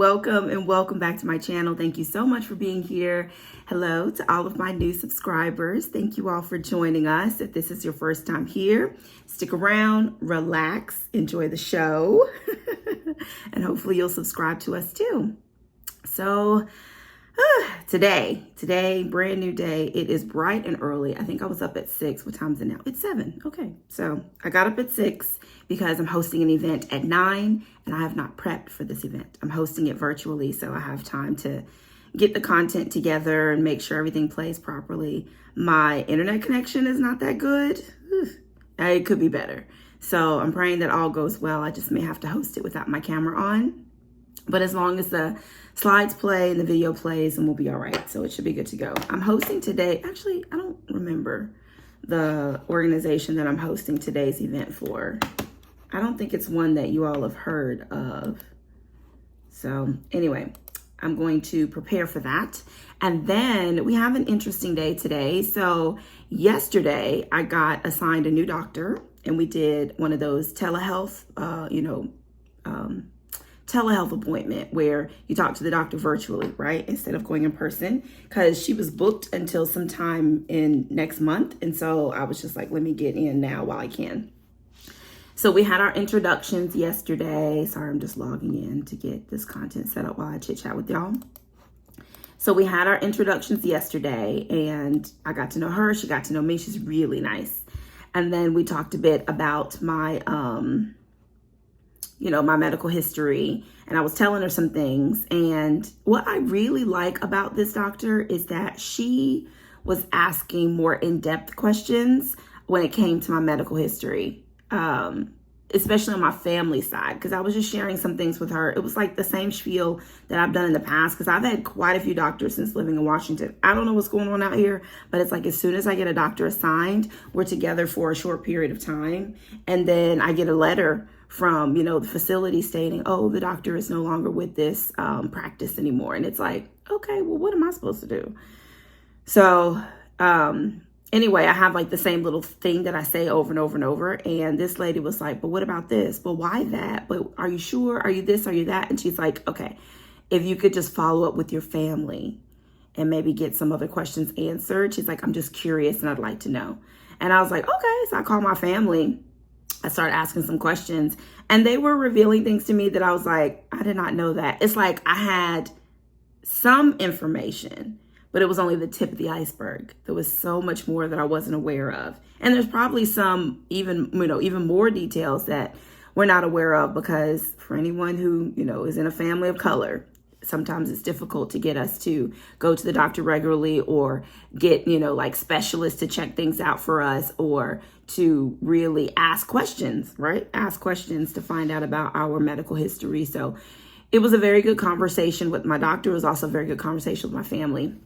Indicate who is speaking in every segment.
Speaker 1: welcome and welcome back to my channel. Thank you so much for being here. Hello to all of my new subscribers. Thank you all for joining us. If this is your first time here, stick around, relax, enjoy the show, and hopefully you'll subscribe to us too. So today, brand new day. It is bright and early. I think I was up at 6. What time is it now? It's 7. Okay. So I got up at 6 because I'm hosting an event at 9 and I have not prepped for this event. I'm hosting it virtually, so I have time to get the content together and make sure everything plays properly. My internet connection is not that good. It could be better. So I'm praying that all goes well. I just may have to host it without my camera on. But as long as the slides play and the video plays, and we'll be all right. So it should be good to go. I'm hosting today. Actually, I don't remember the organization that I'm hosting today's event for. I don't think it's one that you all have heard of. So anyway, I'm going to prepare for that. And then we have an interesting day today. So yesterday I got assigned a new doctor and we did one of those telehealth, telehealth appointment where you talk to the doctor virtually, right? Instead of going in person, because she was booked until sometime in next month. And so I was just like, let me get in now while I can. So we had our introductions yesterday. Sorry, I'm just logging in to get this content set up while I chit chat with y'all. So we had our introductions yesterday and I got to know her. She got to know me. She's really nice. And then we talked a bit about my, my medical history, and I was telling her some things. And what I really like about this doctor is that she was asking more in-depth questions when it came to my medical history, especially on my family side, because I was just sharing some things with her. It was like the same spiel that I've done in the past, because I've had quite a few doctors since living in Washington. I don't know what's going on out here, but it's like as soon as I get a doctor assigned, we're together for a short period of time, and then I get a letter from, the facility stating, oh, the doctor is no longer with this practice anymore. And it's like, okay, well, what am I supposed to do? So anyway, I have like the same little thing that I say over and over and over. And this lady was like, but what about this? But why that? But are you sure? Are you this? Are you that? And she's like, okay, if you could just follow up with your family and maybe get some other questions answered. She's like, I'm just curious and I'd like to know. And I was like, okay. So I called my family. I started asking some questions and they were revealing things to me that I was like, I did not know that. It's like I had some information, but it was only the tip of the iceberg. There was so much more that I wasn't aware of. And there's probably some even more details that we're not aware of, because for anyone who, is in a family of color, sometimes it's difficult to get us to go to the doctor regularly or get, like specialists to check things out for us, or to really ask questions, right? Ask questions to find out about our medical history. So it was a very good conversation with my doctor. It was also a very good conversation with my family.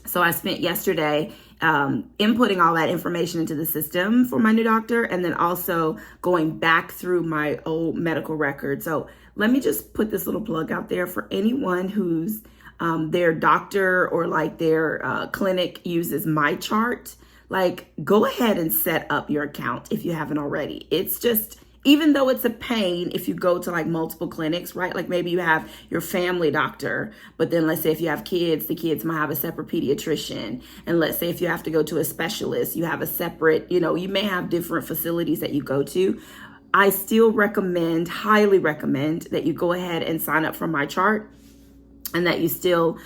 Speaker 1: So I spent yesterday inputting all that information into the system for my new doctor, and then also going back through my old medical record. So let me just put this little plug out there for anyone who's their doctor or like their clinic uses my chart. Like, go ahead and set up your account if you haven't already. It's just, even though it's a pain if you go to like multiple clinics, right? Like maybe you have your family doctor, but then let's say if you have kids, the kids might have a separate pediatrician. And let's say if you have to go to a specialist, you have a separate, you may have different facilities that you go to. I still highly recommend that you go ahead and sign up for my chart, and that you still,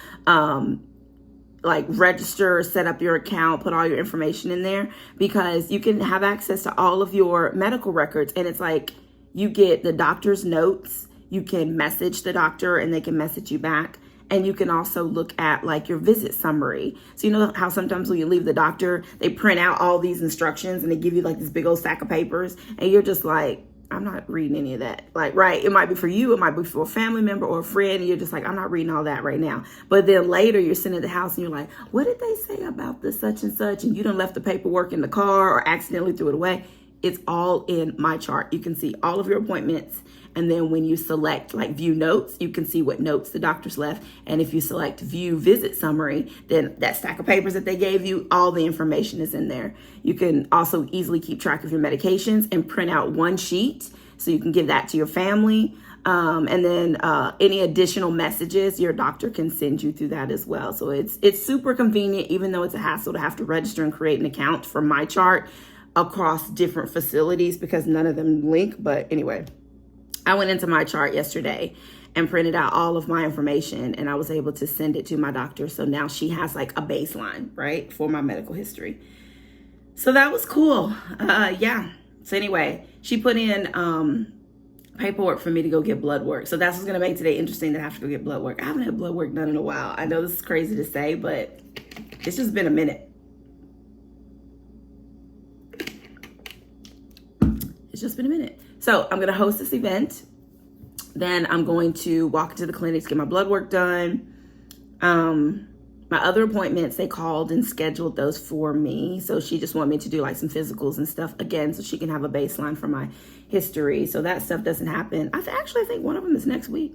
Speaker 1: register, set up your account, put all your information in there, because you can have access to all of your medical records. And it's like, you get the doctor's notes, you can message the doctor and they can message you back. And you can also look at like your visit summary. So you know how sometimes when you leave the doctor, they print out all these instructions and they give you like this big old stack of papers, and you're just like, I'm not reading any of that. Like, right, it might be for you, it might be for a family member or a friend, and you're just like, I'm not reading all that right now. But then later you're sitting at the house and you're like, what did they say about this such and such? And you done left the paperwork in the car or accidentally threw it away. It's all in my chart. You can see all of your appointments. And then when you select like view notes, you can see what notes the doctor's left. And if you select view visit summary, then that stack of papers that they gave you, all the information is in there. You can also easily keep track of your medications and print out one sheet so you can give that to your family. And then any additional messages, your doctor can send you through that as well. So it's super convenient, even though it's a hassle to have to register and create an account for my chart across different facilities because none of them link. But anyway, I went into my chart yesterday and printed out all of my information, and I was able to send it to my doctor. So now she has like a baseline, right, for my medical history. So that was cool. Yeah. So anyway, she put in paperwork for me to go get blood work. So that's what's going to make today interesting, that I have to go get blood work. I haven't had blood work done in a while. I know this is crazy to say, but it's just been a minute. It's just been a minute. So I'm going to host this event. Then I'm going to walk into the clinics, get my blood work done. My other appointments, they called and scheduled those for me. So she just wanted me to do like some physicals and stuff again, so she can have a baseline for my history. So that stuff doesn't happen. I think one of them is next week.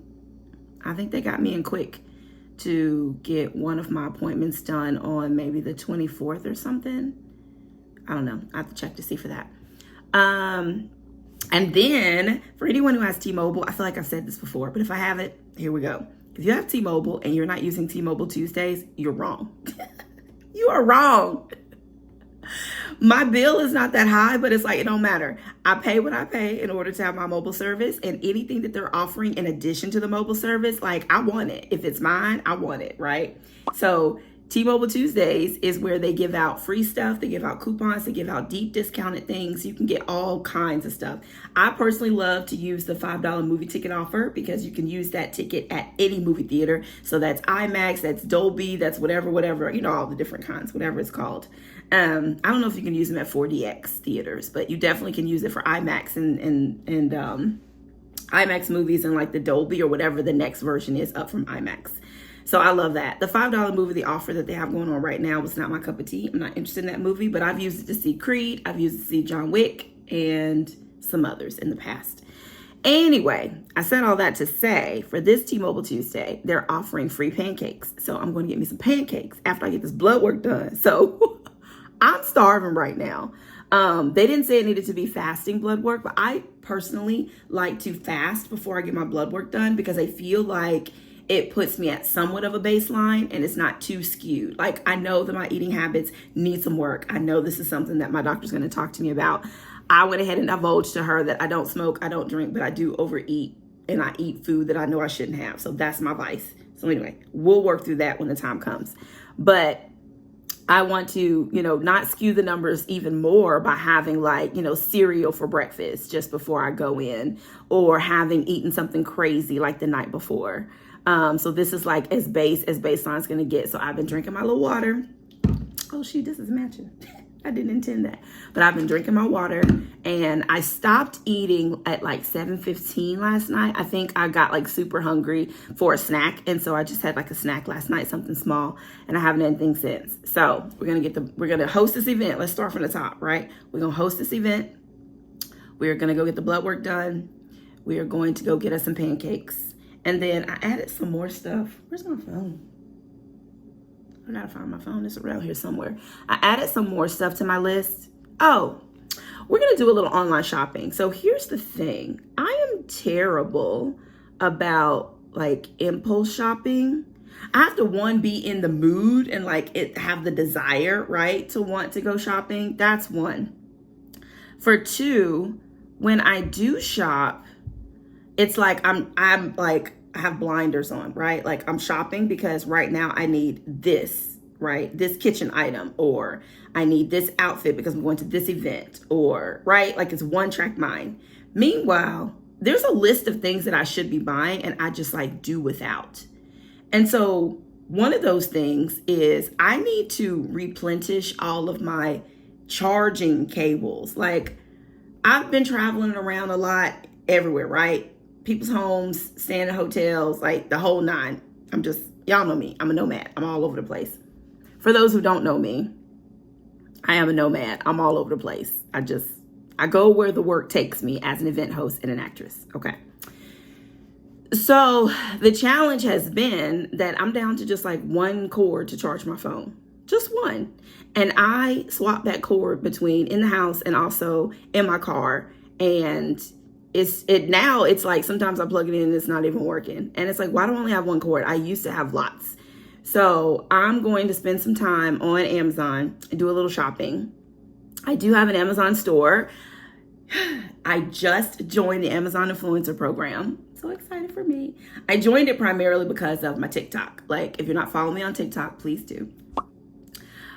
Speaker 1: I think they got me in quick to get one of my appointments done on maybe the 24th or something. I don't know. I have to check to see for that. And then for anyone who has T-Mobile, I feel like I've said this before, but if I haven't, here we go. If you have T-Mobile and you're not using T-Mobile Tuesdays, you're wrong. You are wrong. My bill is not that high, but it's like, it don't matter. I pay what I pay in order to have my mobile service, and anything that they're offering in addition to the mobile service, like, I want it. If it's mine, I want it, right? So T-Mobile Tuesdays is where they give out free stuff. They give out coupons. They give out deep discounted things. You can get all kinds of stuff. I personally love to use the $5 movie ticket offer because you can use that ticket at any movie theater. So that's IMAX, that's Dolby, that's whatever, all the different kinds, whatever it's called. I don't know if you can use them at 4DX theaters, but you definitely can use it for IMAX and IMAX movies and like the Dolby or whatever the next version is up from IMAX. So I love that. The $5 movie, the offer that they have going on right now, was not my cup of tea. I'm not interested in that movie, but I've used it to see Creed. I've used it to see John Wick and some others in the past. Anyway, I said all that to say, for this T-Mobile Tuesday, they're offering free pancakes. So I'm going to get me some pancakes after I get this blood work done. So I'm starving right now. They didn't say it needed to be fasting blood work, but I personally like to fast before I get my blood work done because I feel like it puts me at somewhat of a baseline and it's not too skewed. Like, I know that my eating habits need some work. I know this is something that my doctor's going to talk to me about. I went ahead and divulged to her that I don't smoke, I don't drink, but I do overeat, and I eat food that I know I shouldn't have. So that's my vice. So anyway, we'll work through that when the time comes. But I want to, not skew the numbers even more by having cereal for breakfast just before I go in, or having eaten something crazy like the night before. So this is like as baseline is going to get. So I've been drinking my little water. Oh shoot, this is matching. I didn't intend that. But I've been drinking my water, and I stopped eating at like 7:15 last night. I think I got like super hungry for a snack. And so I just had like a snack last night, something small, and I haven't had anything since. So we're going to host this event. Let's start from the top, right? We're going to host this event. We're going to go get the blood work done. We are going to go get us some pancakes. And then I added some more stuff. Where's my phone? I gotta find my phone. It's around here somewhere. I added some more stuff to my list. Oh, we're gonna do a little online shopping. So here's the thing. I am terrible about like impulse shopping. I have to be in the mood and have the desire, right, to want to go shopping. That's one. For two, when I do shop, it's like I'm like, I have blinders on, right? Like, I'm shopping because right now I need this, right? This kitchen item, or I need this outfit because I'm going to this event, or, right? Like, it's one track mind. Meanwhile, there's a list of things that I should be buying and I just do without. And so one of those things is I need to replenish all of my charging cables. Like, I've been traveling around a lot everywhere, right? People's homes, staying in hotels, like the whole nine. Y'all know me. I'm a nomad. I'm all over the place. For those who don't know me, I am a nomad. I'm all over the place. I go where the work takes me as an event host and an actress. Okay. So the challenge has been that I'm down to just one cord to charge my phone. Just one. And I swap that cord between in the house and also in my car. And now it's like sometimes I plug it in and it's not even working. And it's like, why do I only have one cord? I used to have lots. So I'm going to spend some time on Amazon and do a little shopping. I do have an Amazon store. I just joined the Amazon Influencer Program. So excited for me. I joined it primarily because of my TikTok. Like, if you're not following me on TikTok, please do.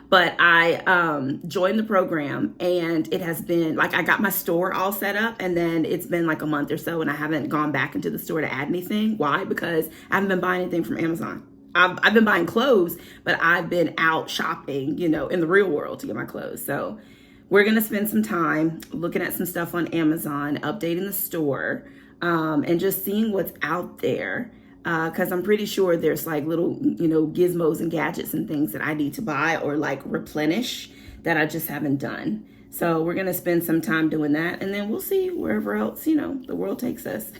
Speaker 1: But I joined the program, and it has been like, I got my store all set up, and then it's been like a month or so and I haven't gone back into the store to add anything. Why? Because I haven't been buying anything from Amazon. I've been buying clothes, but I've been out shopping, you know, in the real world to get my clothes. So we're going to spend some time looking at some stuff on Amazon, updating the store, and just seeing what's out there. Because I'm pretty sure there's like little, you know, gizmos and gadgets and things that I need to buy or like replenish that I just haven't done. So we're going to spend some time doing that. And then we'll see wherever else, you know, the world takes us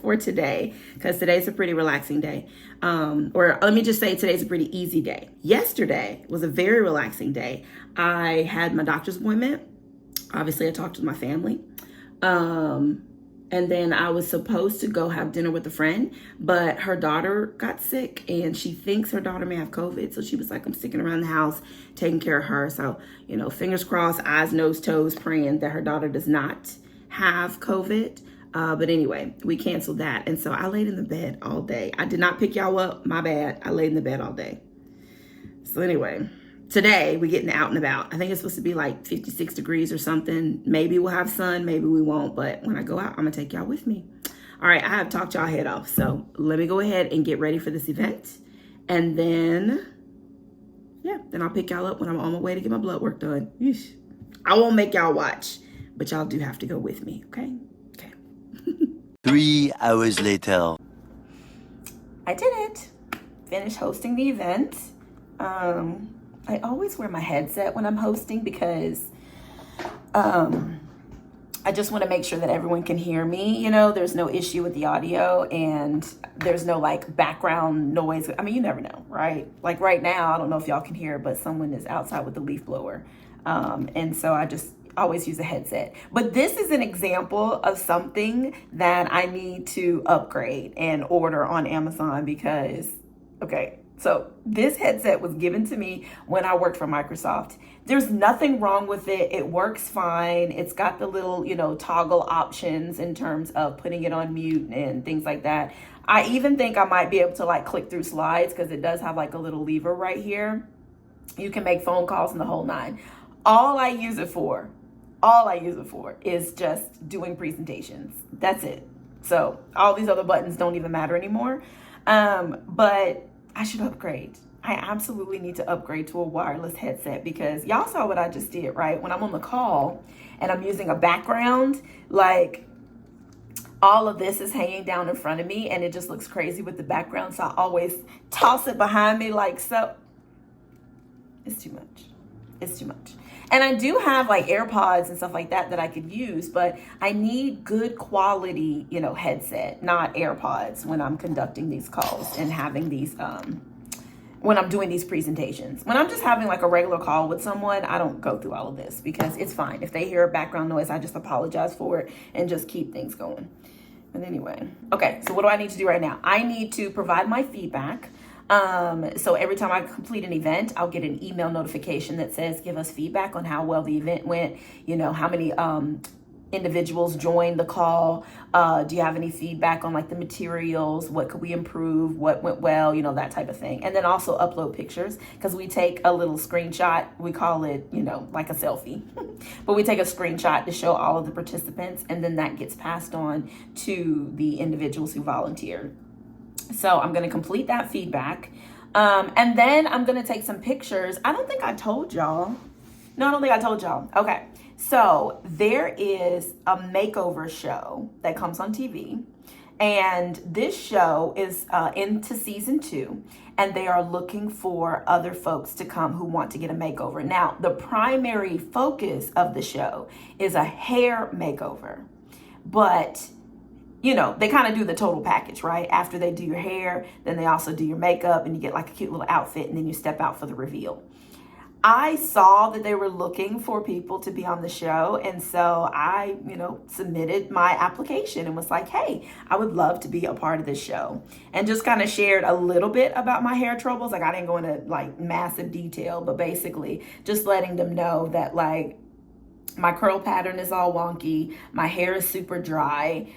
Speaker 1: for today. Because today's a pretty relaxing day. Or let me just say today's a pretty easy day. Yesterday was a very relaxing day. I had my doctor's appointment. Obviously, I talked to my family. And then I was supposed to go have dinner with a friend, but her daughter got sick and she thinks her daughter may have COVID. So she was like, I'm sticking around the house, taking care of her. So, you know, fingers crossed, eyes, nose, toes, praying that her daughter does not have COVID. But anyway, we canceled that. And so I laid in the bed all day. I did not pick y'all up. My bad. I laid in the bed all day. So anyway, today we're getting out and about. I think it's supposed to be like 56 degrees or something. Maybe we'll have sun, maybe we won't. But when I go out, I'm gonna take y'all with me. All right, I have talked y'all head off. So let me go ahead and get ready for this event. And then, yeah, then I'll pick y'all up when I'm on my way to get my blood work done. Yeesh. I won't make y'all watch, but y'all do have to go with me, okay? Okay.
Speaker 2: 3 hours later.
Speaker 1: I did it. Finished hosting the event. I always wear my headset when I'm hosting because I just want to make sure that everyone can hear me. You know, there's no issue with the audio and there's no like background noise. I mean, you never know, right? Like right now, I don't know if y'all can hear, but someone is outside with the leaf blower. And so I just always use a headset. But this is an example of something that I need to upgrade and order on Amazon because, okay, so this headset was given to me when I worked for Microsoft. There's nothing wrong with it. It works fine. It's got the little, you know, toggle options in terms of putting it on mute and things like that. I even think I might be able to like click through slides because it does have like a little lever right here. You can make phone calls and the whole nine. All I use it for is just doing presentations. That's it. So all these other buttons don't even matter anymore. But I should upgrade. I absolutely need to upgrade to a wireless headset because y'all saw what I just did, right? When I'm on the call and I'm using a background, like all of this is hanging down in front of me and it just looks crazy with the background. So I always toss it behind me like so. It's too much. It's too much. And I do have like AirPods and stuff like that I could use, but I need good quality, you know, headset, not AirPods when I'm conducting these calls and having these, when I'm doing these presentations. When I'm just having like a regular call with someone, I don't go through all of this because it's fine. If they hear a background noise, I just apologize for it and just keep things going. But anyway, okay, so what do I need to do right now? I need to provide my feedback. So every time I complete an event, I'll get an email notification that says, give us feedback on how well the event went, you know, how many individuals joined the call, do you have any feedback on like the materials, what could we improve, what went well, you know, that type of thing. And then also upload pictures because we take a little screenshot, we call it, you know, like a selfie, but we take a screenshot to show all of the participants and then that gets passed on to the individuals who volunteered. So I'm going to complete that feedback. And then I'm going to take some pictures. I don't think I told y'all. No, I don't think I told y'all. Okay. So there is a makeover show that comes on TV. And this show is into season 2. And they are looking for other folks to come who want to get a makeover. Now, the primary focus of the show is a hair makeover. But you know, they kind of do the total package, right? After they do your hair, then they also do your makeup and you get like a cute little outfit and then you step out for the reveal. I saw that they were looking for people to be on the show. And so I, submitted my application and was like, hey, I would love to be a part of this show. And just kind of shared a little bit about my hair troubles. Like, I didn't go into like massive detail, but basically just letting them know that like my curl pattern is all wonky. My hair is super dry.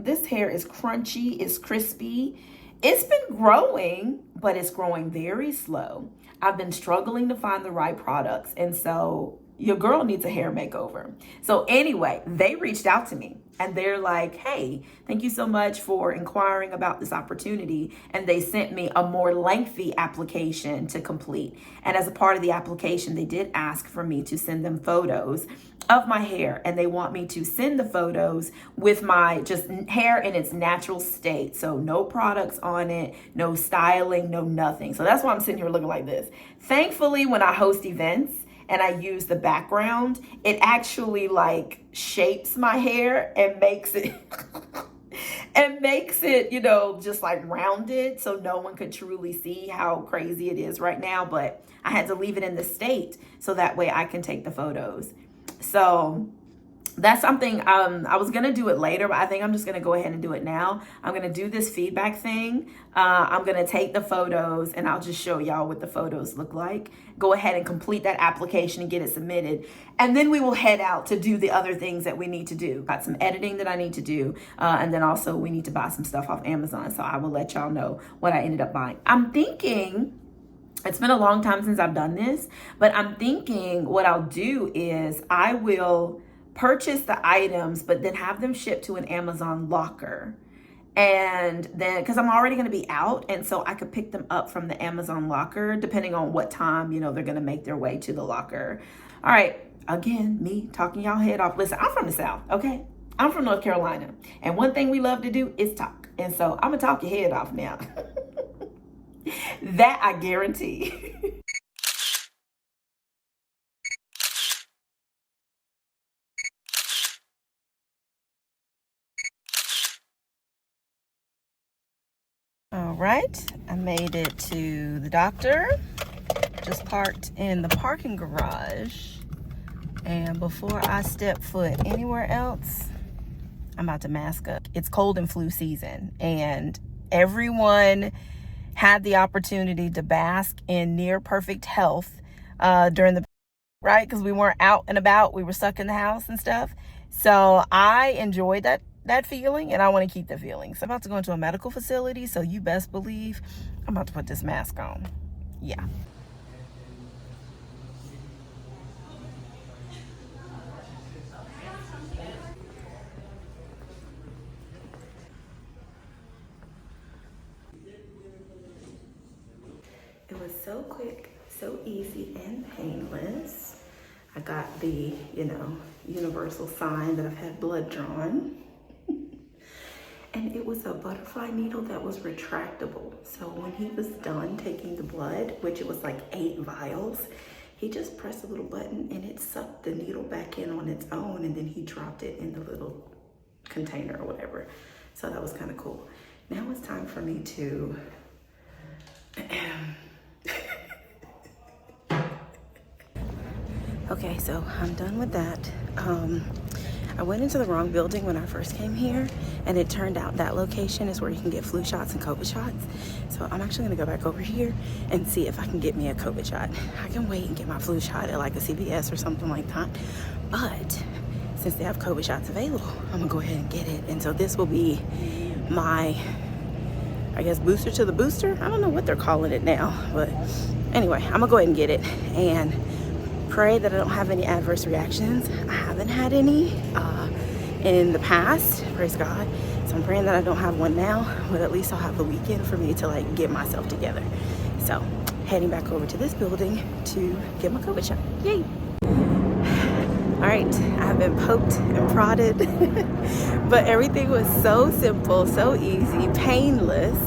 Speaker 1: This hair is crunchy, it's crispy. It's been growing, but it's growing very slow. I've been struggling to find the right products. And so your girl needs a hair makeover. So anyway, they reached out to me and they're like, hey, thank you so much for inquiring about this opportunity. And they sent me a more lengthy application to complete. And as a part of the application, they did ask for me to send them photos of my hair, and they want me to send the photos with my just hair in its natural state. So no products on it, no styling, no nothing. So that's why I'm sitting here looking like this. Thankfully, when I host events and I use the background, it actually like shapes my hair and makes it just like rounded, so no one could truly see how crazy it is right now. But I had to leave it in the state so that way I can take the photos. So that's something I was going to do it later, but I think I'm just going to go ahead and do it now. I'm going to do this feedback thing. I'm going to take the photos and I'll just show y'all what the photos look like. Go ahead and complete that application and get it submitted. And then we will head out to do the other things that we need to do. Got some editing that I need to do. And then also we need to buy some stuff off Amazon. So I will let y'all know what I ended up buying. I'm thinking, it's been a long time since I've done this, but I'm thinking what I'll do is I will purchase the items, but then have them shipped to an Amazon locker. And then, because I'm already going to be out, and so I could pick them up from the Amazon locker, depending on what time, they're going to make their way to the locker. All right. Again, me talking y'all head off. Listen, I'm from the South, okay? I'm from North Carolina. And one thing we love to do is talk. And so I'm going to talk your head off now. That I guarantee. All right, I made it to the doctor. Just parked in the parking garage. And before I step foot anywhere else, I'm about to mask up. It's cold and flu season, and everyone had the opportunity to bask in near perfect health during the, right? Because we weren't out and about. We were stuck in the house and stuff. So I enjoyed that feeling, and I want to keep the feeling. So I'm about to go into a medical facility, so you best believe I'm about to put this mask on. Yeah. It was so quick, so easy, and painless. I got the, universal sign that I've had blood drawn. And it was a butterfly needle that was retractable. So when he was done taking the blood, which it was like 8 vials, he just pressed a little button and it sucked the needle back in on its own, and then he dropped it in the little container or whatever. So that was kind of cool. Now it's time for me to okay, so I'm done with that. I went into the wrong building when I first came here, and it turned out that location is where you can get flu shots and COVID shots. So I'm actually gonna go back over here and see if I can get me a COVID shot. I can wait and get my flu shot at like a CVS or something like that. But since they have COVID shots available, I'm gonna go ahead and get it. And so this will be my, I guess, booster to the booster. I don't know what they're calling it now, but anyway, I'm gonna go ahead and get it and pray that I don't have any adverse reactions. I haven't had any in the past, praise God. So I'm praying that I don't have one now, but at least I'll have the weekend for me to like get myself together. So heading back over to this building to get my COVID shot. Yay! All right, I've been poked and prodded, but everything was so simple, so easy, painless.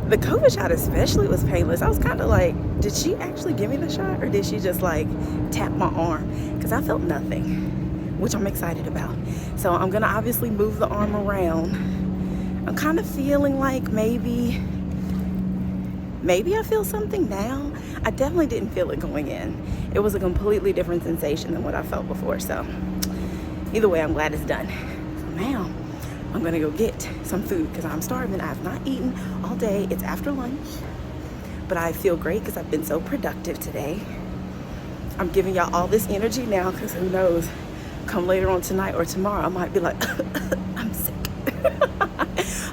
Speaker 1: The COVID shot especially was painless. I was kind of like, did she actually give me the shot, or did she just like tap my arm? Because I felt nothing, which I'm excited about. So I'm gonna obviously move the arm around. I'm kind of feeling like maybe maybe I feel something now. I definitely didn't feel it going in. It was a completely different sensation than what I felt before. So either way, I'm glad it's done. So now I'm gonna go get some food because I'm starving. I have not eaten all day. It's after lunch, but I feel great because I've been so productive today. I'm giving y'all all this energy now because who knows, come later on tonight or tomorrow, I might be like, I'm sick.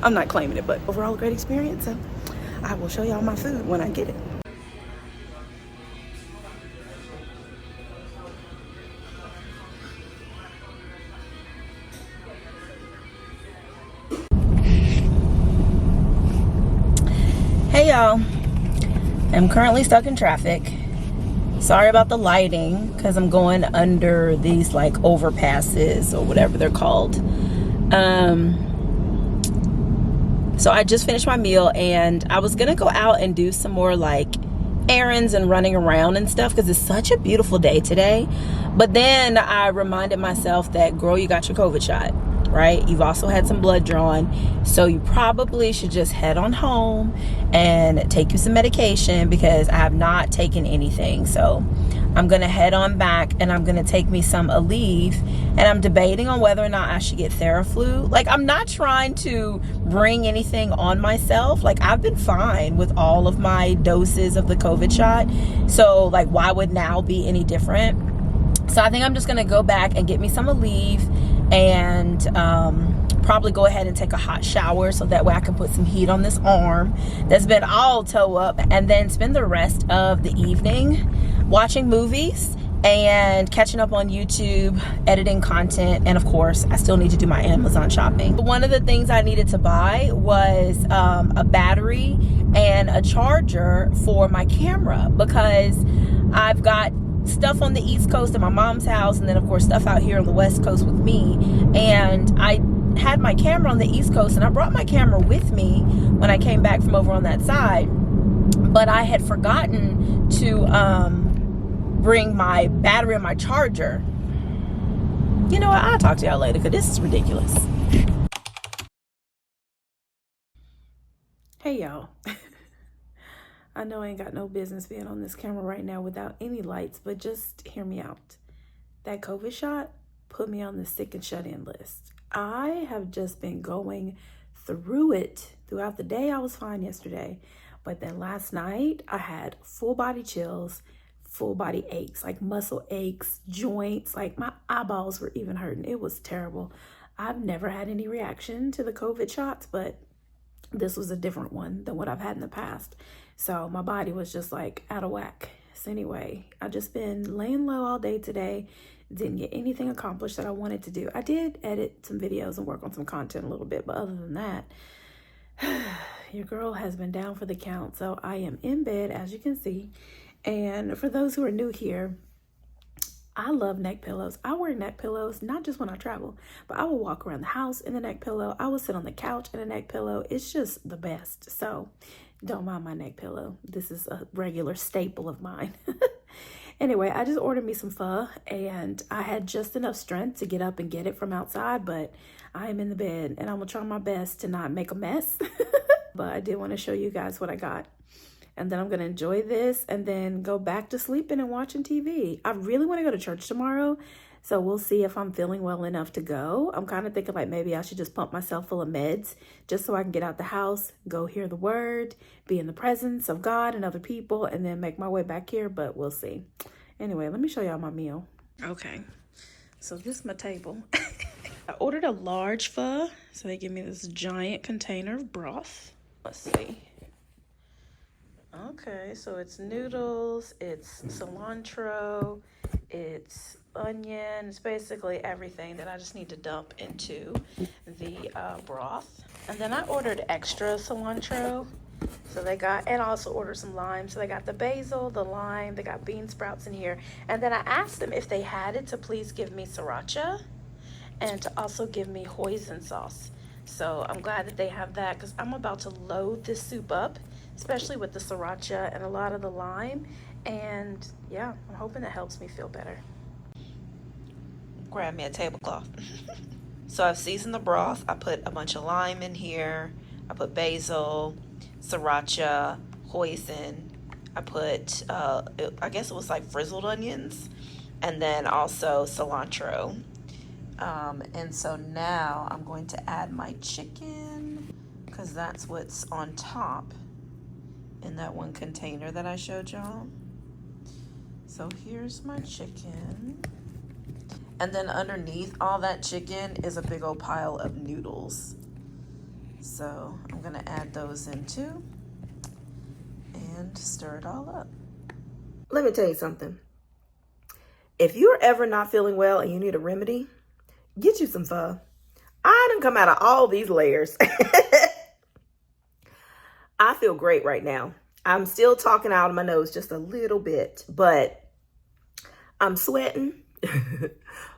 Speaker 1: I'm not claiming it, but overall a great experience. So I will show y'all my food when I get it. Hey y'all, I'm currently stuck in traffic. Sorry about the lighting because I'm going under these like overpasses or whatever they're called. So I just finished my meal and I was gonna go out and do some more like errands and running around and stuff because it's such a beautiful day today. But then I reminded myself that, girl, you got your COVID shot, right? You've also had some blood drawn, so you probably should just head on home and take you some medication because I have not taken anything. So I'm gonna head on back and I'm gonna take me some Aleve, and I'm debating on whether or not I should get Theraflu. Like, I'm not trying to bring anything on myself. Like, I've been fine with all of my doses of the COVID shot, so like, why would now be any different? So I think I'm just gonna go back and get me some Aleve and probably go ahead and take a hot shower so that way I can put some heat on this arm that's been all toe up, and then spend the rest of the evening watching movies and catching up on YouTube, editing content, and of course I still need to do my Amazon shopping. One of the things I needed to buy was a battery and a charger for my camera because I've got stuff on the East Coast at my mom's house, and then of course stuff out here on the West Coast with me. And I had my camera on the East Coast, and I brought my camera with me when I came back from over on that side, but I had forgotten to bring my battery and my charger. You know what, I'll talk to y'all later because this is ridiculous. Hey y'all. I know I ain't got no business being on this camera right now without any lights, but just hear me out. That COVID shot put me on the sick and shut in list. I have just been going through it throughout the day. I was fine yesterday, but then last night I had full body chills, full body aches, like muscle aches, joints, like my eyeballs were even hurting. It was terrible. I've never had any reaction to the COVID shots, but this was a different one than what I've had in the past. So my body was just like out of whack. So anyway, I've just been laying low all day today. Didn't get anything accomplished that I wanted to do. I did edit some videos and work on some content a little bit, but other than that, your girl has been down for the count. So I am in bed, as you can see. And for those who are new here, I love neck pillows. I wear neck pillows, not just when I travel, but I will walk around the house in a neck pillow. I will sit on the couch in a neck pillow. It's just the best. So don't mind my neck pillow. This is a regular staple of mine. Anyway, I just ordered me some pho, and I had just enough strength to get up and get it from outside, but I am in the bed and I'm gonna try my best to not make a mess. But I did want to show you guys what I got. And then I'm going to enjoy this and then go back to sleeping and watching TV. I really want to go to church tomorrow, so we'll see if I'm feeling well enough to go. I'm kind of thinking like maybe I should just pump myself full of meds just so I can get out the house, go hear the word, be in the presence of God and other people, and then make my way back here, but we'll see. Anyway, let me show y'all my meal. Okay, so this is my table. I ordered a large pho, so they give me this giant container of broth. Let's see. Okay, so it's noodles, it's cilantro, it's onion, it's basically everything that I just need to dump into the broth. And then I ordered extra cilantro, so they got, and I also ordered some lime. So they got the basil, the lime, they got bean sprouts in here. And then I asked them if they had it to please give me sriracha and to also give me hoisin sauce. So I'm glad that they have that because I'm about to load this soup up, especially with the sriracha and a lot of the lime. And yeah, I'm hoping that helps me feel better. Grab me a tablecloth. So I've seasoned the broth. I put a bunch of lime in here. I put basil, sriracha, hoisin. I put, I guess it was like frizzled onions, and then also cilantro. And so now I'm going to add my chicken, because that's what's on top in that one container that I showed y'all. So here's my chicken. And then underneath all that chicken is a big old pile of noodles. So I'm gonna add those in too and stir it all up. Let me tell you something. If you're ever not feeling well and you need a remedy, get you some pho. I done come out of all these layers. I feel great right now. I'm still talking out of my nose just a little bit, but I'm sweating.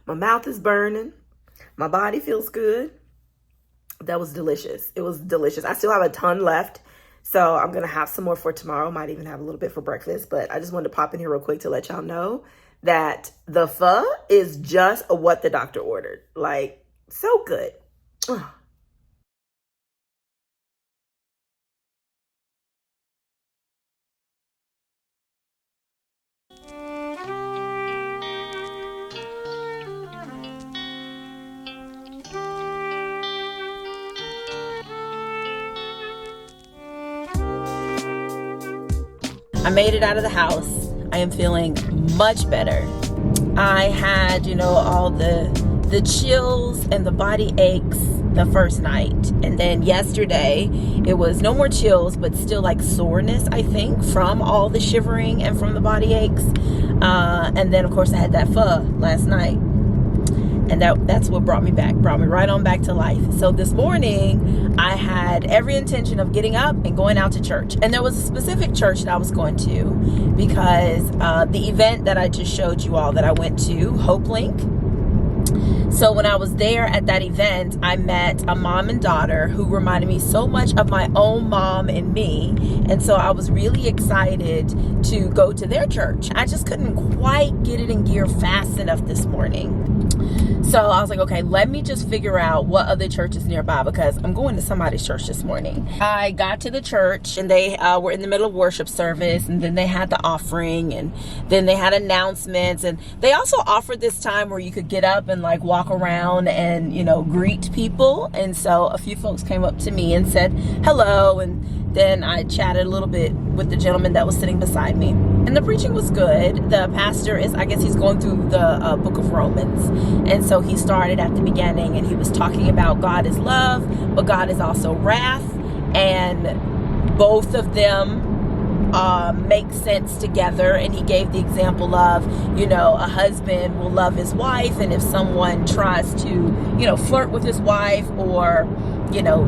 Speaker 1: My mouth is burning. My body feels good. That was delicious. It was delicious. I still have a ton left, so I'm going to have some more for tomorrow. Might even have a little bit for breakfast, but I just wanted to pop in here real quick to let y'all know that the pho is just what the doctor ordered. Like, so good. Ugh. I made it out of the house. I am feeling much better. I had, all the chills and the body aches the first night. And then yesterday, it was no more chills, but still like soreness, I think, from all the shivering and from the body aches. And then, of course, I had that pho last night. And that's what brought me right on back to life. So this morning, I had every intention of getting up and going out to church. And there was a specific church that I was going to because the event that I just showed you all that I went to, Hope Link. So when I was there at that event, I met a mom and daughter who reminded me so much of my own mom and me. And so I was really excited to go to their church. I just couldn't quite get it in gear fast enough this morning. So I was like, okay, let me just figure out what other churches nearby because I'm going to somebody's church this morning. I got to the church and they were in the middle of worship service, and then they had the offering, and then they had announcements, and they also offered this time where you could get up and like walk around and, greet people. And so a few folks came up to me and said hello, and then I chatted a little bit with the gentleman that was sitting beside me. And the preaching was good. The pastor I guess he's going through the book of Romans. And so he started at the beginning and he was talking about God is love, but God is also wrath. And both of them make sense together. And he gave the example of, a husband will love his wife. And if someone tries to, flirt with his wife or,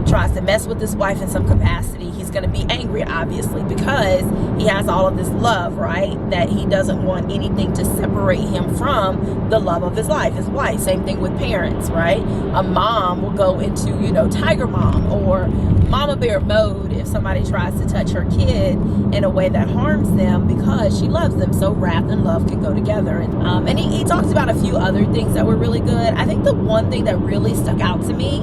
Speaker 1: tries to mess with his wife in some capacity, he's going to be angry, obviously, because he has all of this love, right? That he doesn't want anything to separate him from the love of his life, his wife. Same thing with parents, right? A mom will go into, tiger mom or mama bear mode if somebody tries to touch her kid in a way that harms them because she loves them. So wrath and love can go together. And he talks about a few other things that were really good. I think the one thing that really stuck out to me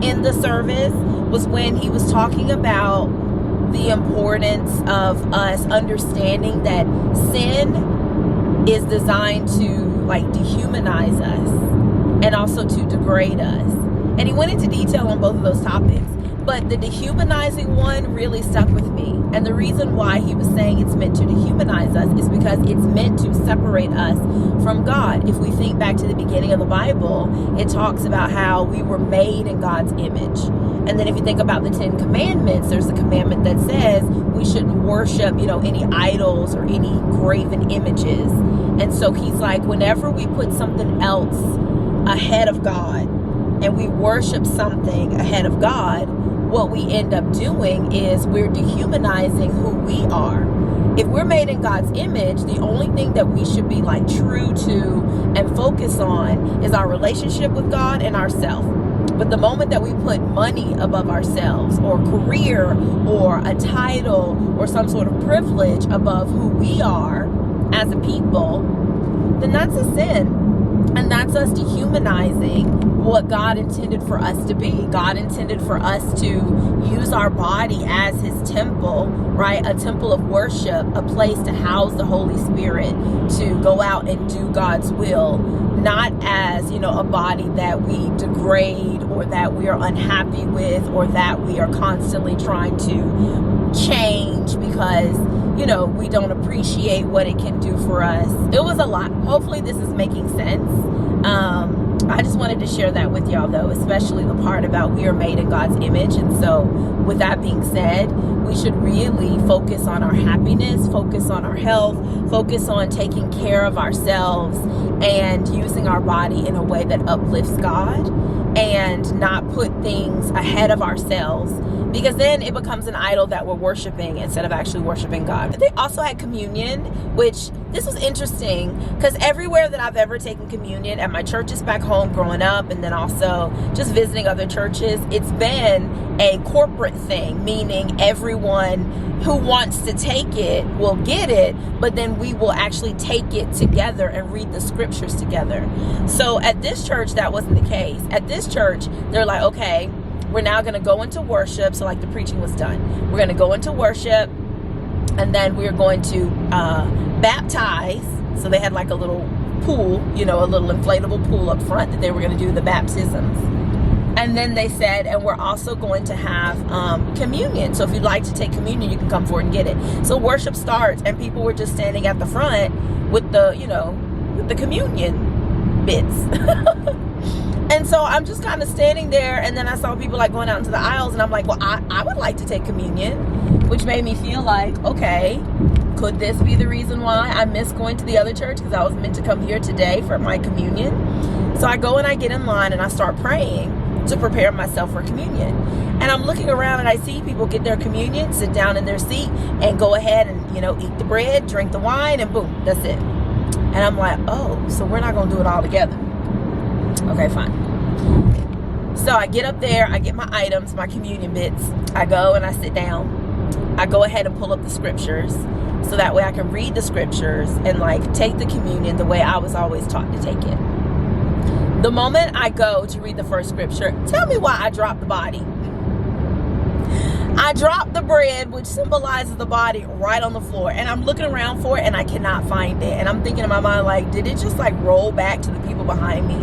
Speaker 1: in the service was when he was talking about the importance of us understanding that sin is designed to like dehumanize us and also to degrade us. And he went into detail on both of those topics. But the dehumanizing one really stuck with me. And the reason why he was saying it's meant to dehumanize us is because it's meant to separate us from God. If we think back to the beginning of the Bible, it talks about how we were made in God's image. And then if you think about the 10 commandments, there's a commandment that says we shouldn't worship, any idols or any graven images. And so he's like, whenever we put something else ahead of God and we worship something ahead of God, what we end up doing is we're dehumanizing who we are. If we're made in God's image, the only thing that we should be like true to and focus on is our relationship with God and ourselves. But the moment that we put money above ourselves, or career, or a title, or some sort of privilege above who we are as a people, then that's a sin. And that's us dehumanizing what God intended for us to be. God intended for us to use our body as his temple, right? A temple of worship, a place to house the Holy Spirit, to go out and do God's will, not as, a body that we degrade or that we are unhappy with or that we are constantly trying to change because we don't appreciate what it can do for us. It was a lot. Hopefully this is making sense. I just wanted to share that with y'all, though, especially the part about we are made in God's image. And so with that being said, we should really focus on our happiness, focus on our health, focus on taking care of ourselves and using our body in a way that uplifts God and not put things ahead of ourselves, because then it becomes an idol that we're worshiping instead of actually worshiping God. They also had communion, which this was interesting because everywhere that I've ever taken communion, at my churches back home growing up and then also just visiting other churches, it's been a corporate thing, meaning everyone who wants to take it will get it, but then we will actually take it together and read the scriptures together. So at this church, that wasn't the case. At this church, they're like, okay, we're now going to go into worship. So like the preaching was done. We're going to go into worship and then we're going to baptize. So they had like a little pool, a little inflatable pool up front that they were going to do the baptisms. And then they said, and we're also going to have communion. So if you'd like to take communion, you can come forward and get it. So worship starts and people were just standing at the front with the, with the communion bits. And so I'm just kind of standing there, and then I saw people like going out into the aisles, and I'm like, well, I would like to take communion, which made me feel like, okay, could this be the reason why I missed going to the other church? Because I was meant to come here today for my communion. So I go and I get in line and I start praying to prepare myself for communion. And I'm looking around and I see people get their communion, sit down in their seat, and go ahead and, eat the bread, drink the wine, and boom, that's it. And I'm like, oh, so we're not going to do it all together. Okay, fine. So I get up there, I get my items, my communion bits. I go and I sit down. I go ahead and pull up the scriptures so that way I can read the scriptures and like take the communion the way I was always taught to take it. The moment I go to read the first scripture, tell me why I dropped the body. I dropped the bread, which symbolizes the body, right on the floor. And I'm looking around for it and I cannot find it. And I'm thinking in my mind, like, did it just like roll back to the people behind me?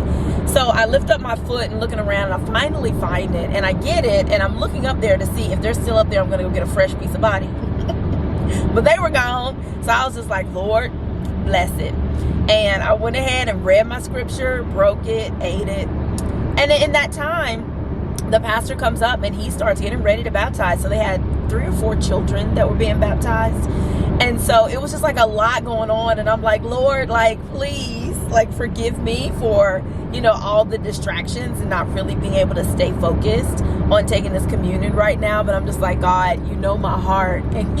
Speaker 1: So I lift up my foot and looking around and I finally find it and I get it. And I'm looking up there to see if they're still up there. I'm going to go get a fresh piece of body. But they were gone. So I was just like, Lord, bless it. And I went ahead and read my scripture, broke it, ate it. And in that time, the pastor comes up and he starts getting ready to baptize. So they had 3 or 4 children that were being baptized. And so it was just like a lot going on. And I'm like, Lord, like, please, like, forgive me for, all the distractions and not really being able to stay focused on taking this communion right now. But I'm just like, God, you know my heart and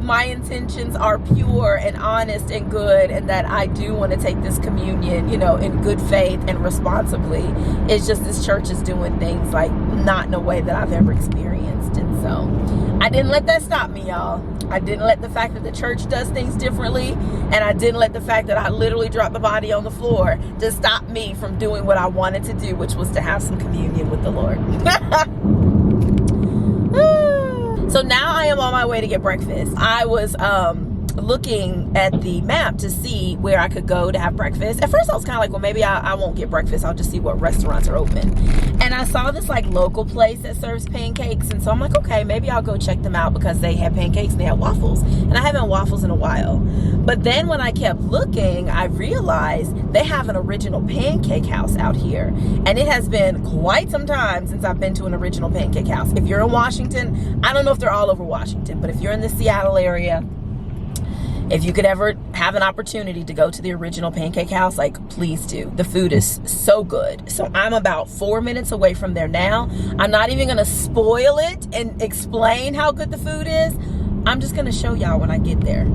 Speaker 1: my intentions are pure and honest and good, and that I do want to take this communion, in good faith and responsibly. It's just this church is doing things like not in a way that I've ever experienced. And so I didn't let that stop me, y'all. I didn't let the fact that the church does things differently, and I didn't let the fact that I literally dropped the body on the floor to stop me from doing what I wanted to do, which was to have some communion with the Lord. So now I am on my way to get breakfast. I was looking at the map to see where I could go to have breakfast. At first I was kind of like, well, maybe I won't get breakfast. I'll just see what restaurants are open. And I saw this like local place that serves pancakes. And so I'm like, okay, maybe I'll go check them out because they have pancakes and they have waffles. And I haven't had waffles in a while. But then when I kept looking, I realized they have an original pancake house out here. And it has been quite some time since I've been to an original pancake house. If you're in Washington, I don't know if they're all over Washington, but if you're in the Seattle area, if you could ever have an opportunity to go to the original pancake house, like, please do. The food is so good. So I'm about 4 minutes away from there now. I'm not even going to spoil it and explain how good the food is. I'm just going to show y'all when I get there.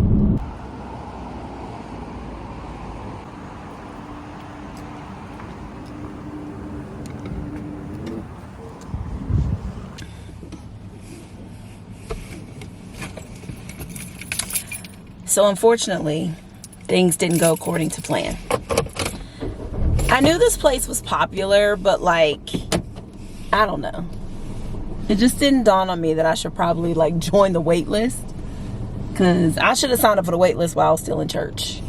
Speaker 1: So unfortunately, things didn't go according to plan. I knew this place was popular, but like, I don't know. It just didn't dawn on me that I should probably like join the wait list, because I should have signed up for the wait list while I was still in church.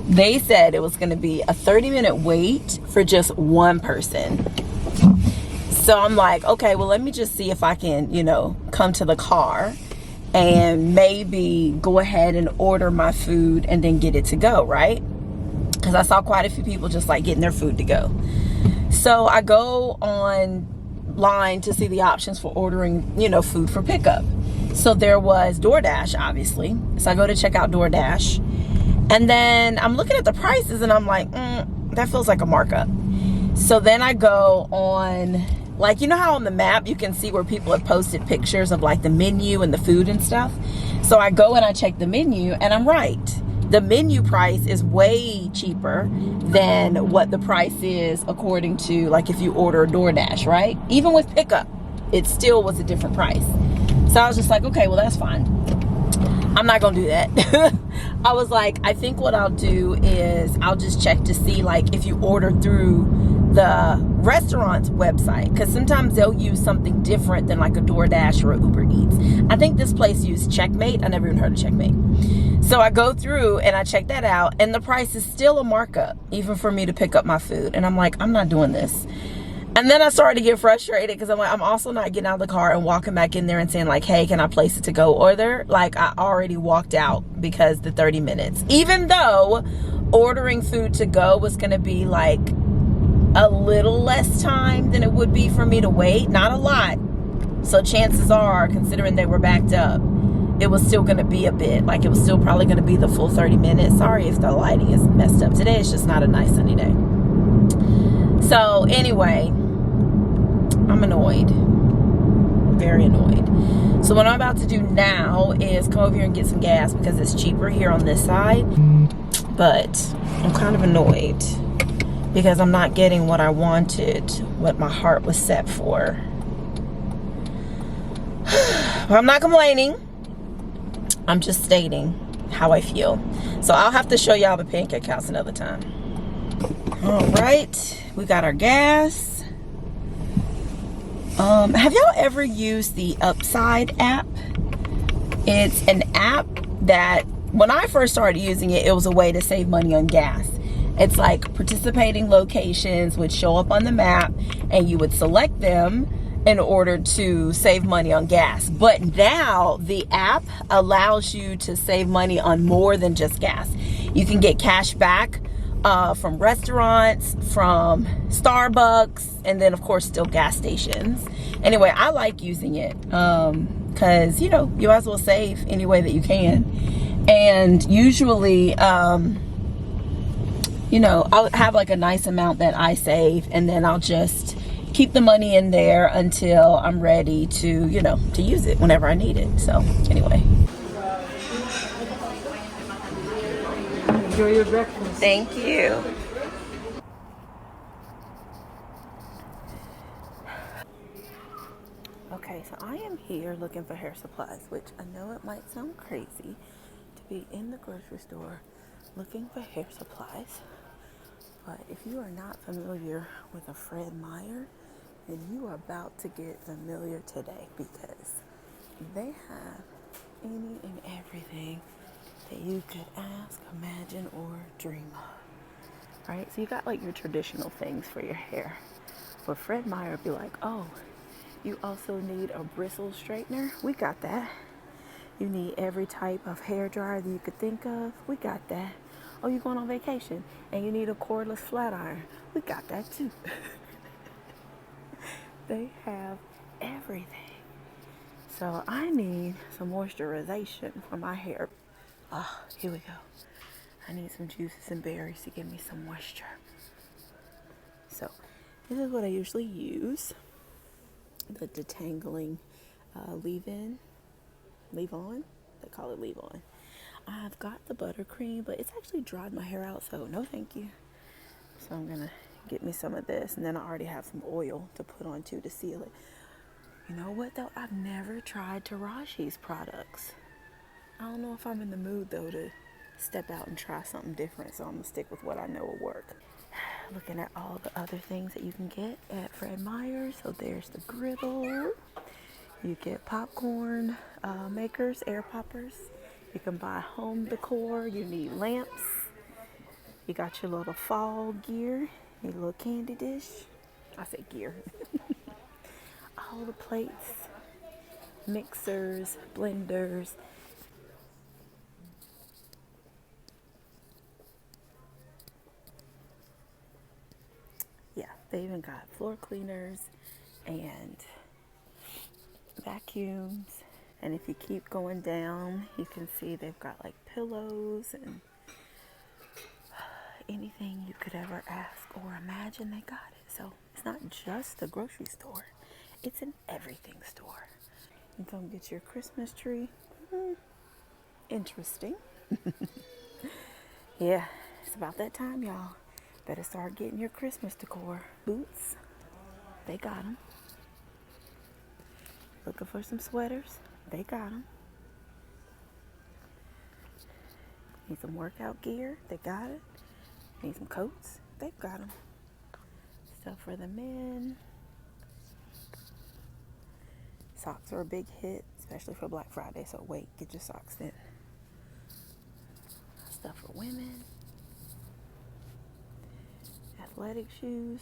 Speaker 1: They said it was going to be a 30-minute wait for just one person. So I'm like, okay, well, let me just see if I can, you know, come to the car and maybe go ahead and order my food and then get it to go, right? Because I saw quite a few people just like getting their food to go. So I go online to see the options for ordering, you know, food for pickup. So there was DoorDash, obviously. So I go to check out DoorDash. And then I'm looking at the prices and I'm like, that feels like a markup. So then I go on, like, you know how on the map you can see where people have posted pictures of like the menu and the food and stuff? So I go and I check the menu and I'm right. The menu price is way cheaper than what the price is according to like if you order a DoorDash, right? Even with pickup, it still was a different price. So I was just like, okay, well, that's fine. I'm not gonna do that. I was like, I think what I'll do is I'll just check to see like if you order through the restaurant's website, because sometimes they'll use something different than like a DoorDash or a Uber Eats. I think this place used Checkmate. I never even heard of Checkmate. So I go through and I check that out, and the price is still a markup even for me to pick up my food. And I'm like, I'm not doing this. And then I started to get frustrated because I'm like, I'm also not getting out of the car and walking back in there and saying like, hey, can I place it to go order? Like, I already walked out because the 30 minutes, even though ordering food to go was going to be like a little less time than it would be for me to wait, not a lot. So chances are, considering they were backed up, it was still going to be a bit, like it was still probably going to be the full 30 minutes. Sorry if the lighting is messed up. Today is just not a nice sunny day. So anyway, I'm annoyed, very annoyed. So what I'm about to do now is come over here and get some gas because it's cheaper here on this side. But I'm kind of annoyed because I'm not getting what I wanted, what my heart was set for. But I'm not complaining. I'm just stating how I feel. So I'll have to show y'all the pancake house another time. All right, we got our gas. Have y'all ever used the Upside app? It's an app that when I first started using it, it was a way to save money on gas. It's like participating locations would show up on the map and you would select them in order to save money on gas. But now the app allows you to save money on more than just gas. You can get cash back from restaurants, from Starbucks, and then of course still gas stations. Anyway, I like using it because you know, you might as well save any way that you can. And usually you know, I'll have like a nice amount that I save, and then I'll just keep the money in there until I'm ready to, you know, to use it whenever I need it. So anyway,
Speaker 3: enjoy your breakfast.
Speaker 1: thank you. Okay, so I am here looking for hair supplies, which I know it might sound crazy to be in the grocery store looking for hair supplies. But if you are not familiar with a Fred Meyer, then you are about to get familiar today, because they have any and everything that you could ask, imagine, or dream of. Right? So you got like your traditional things for your hair. But Fred Meyer would be like, oh, you also need a bristle straightener? We got that. You need every type of hair dryer that you could think of? We got that. Oh, you're going on vacation and you need a cordless flat iron? We got that too. They have everything. So I need some moisturization for my hair. Oh, here we go. I need some juices and berries to give me some moisture. So this is what I usually use. The detangling leave-on. They call it leave-on. I've got the buttercream, but it's actually dried my hair out, so no thank you. So I'm gonna get me some of this, and then I already have some oil to put on too to seal it. You know what though? I've never tried Taraji's products. I don't know if I'm in the mood though to step out and try something different, so I'm gonna stick with what I know will work. Looking at all the other things that you can get at Fred Meyer's. So there's the griddle. You get popcorn makers, air poppers. You can buy home decor. You need lamps. You got your little fall gear. Need a little candy dish. I say gear. All the plates, mixers, blenders. Yeah, they even got floor cleaners and vacuums. And if you keep going down, you can see they've got like pillows and anything you could ever ask or imagine, they got it. So it's not just a grocery store, it's an everything store. You come get your Christmas tree. Interesting. Yeah, it's about that time, y'all. Better start getting your Christmas decor. Boots, they got them. Looking for some sweaters, they got them. Need some workout gear, they got it. Need some coats, they've got them. Stuff for the men. Socks are a big hit, especially for Black Friday, so wait, get your socks then. Stuff for women. Athletic shoes.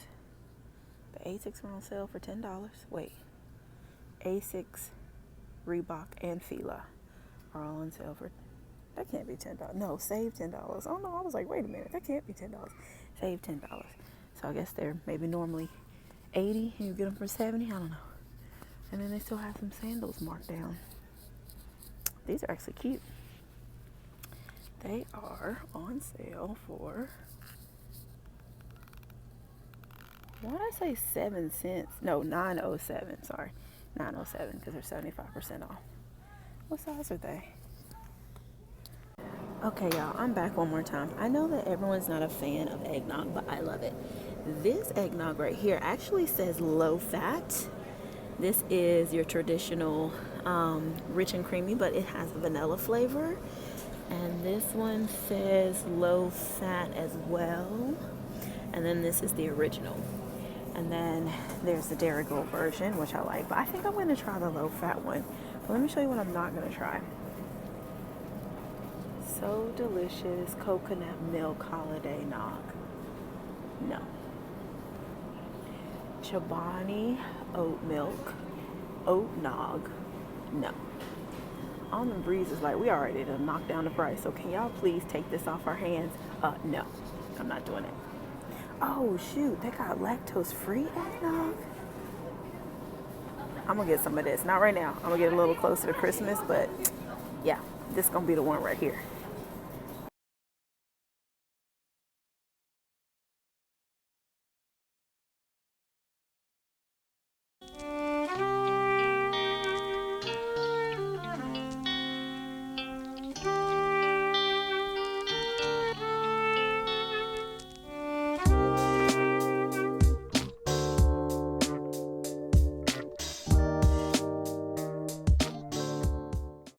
Speaker 1: The Asics are on sale for $10. Wait. Asics, Reebok, and Fila are all on sale for, that can't be $10. No, save $10. Oh no, I was like, wait a minute, that can't be $10. Save $10. So I guess they're maybe normally $80 and you get them for $70. I don't know. And then they still have some sandals marked down. These are actually cute. They are on sale for, what did I say, 7 cents? No, 9.07. Sorry, 9.07 because they're 75% off. What size are they? Okay, y'all, I'm back one more time. I know that everyone's not a fan of eggnog, but I love it. This eggnog right here actually says low fat. This is your traditional rich and creamy, but it has vanilla flavor. And this one says low fat as well. And then this is the original. And then there's the Dairy Gold version, which I like. But I think I'm going to try the low fat one. But let me show you what I'm not going to try. So delicious coconut milk holiday nog. No. Chobani oat milk oat nog. No. Almond Breeze is like, we already done knocked down the price, so can y'all please take this off our hands? No, I'm not doing it. Oh shoot, they got lactose free eggnog. I'm gonna get some of this. Not right now. I'm gonna get a little closer to Christmas, but yeah, this is gonna be the one right here.